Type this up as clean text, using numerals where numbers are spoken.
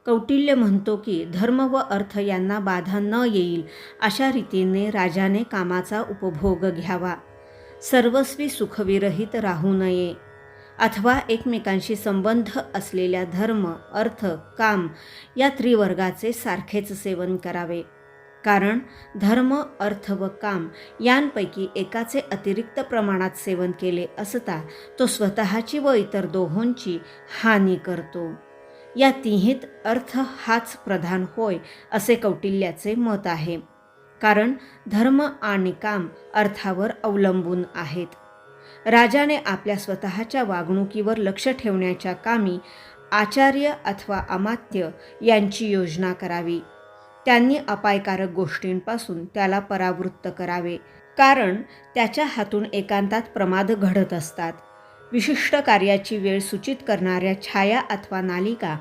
कौटिल्य म्हणतो की धर्म व अर्थ यांना बाधा न येईल अशा रीतीने राजाने कामाचा उपभोग घ्यावा. सर्वस्वी सुखविरहित राहू नये अथवा एकमेकांशी संबंध असलेल्या धर्म, अर्थ, काम या त्रिवर्गाचे सारखेच सेवन करावे. कारण धर्म, अर्थ व काम यांपैकी एकाचे अतिरिक्त प्रमाणात सेवन केले असता तो स्वतःची व इतर दोहोंची हानी करतो. या तिन्हीत अर्थ हाच प्रधान होय असे कौटिल्याचे मत आहे. कारण धर्म आणि काम अर्थावर अवलंबून आहेत. राजाने आपल्या स्वतःच्या वागणुकीवर लक्ष ठेवण्याच्या कामी आचार्य अथवा अमात्य यांची योजना करावी. त्यांनी अपायकारक गोष्टींपासून त्याला परावृत्त करावे. कारण त्याच्या हातून एकांतात प्रमाद घडत असतात. विशिष्ट कार्याची वेळ सूचित करणाऱ्या छाया अथवा नालिका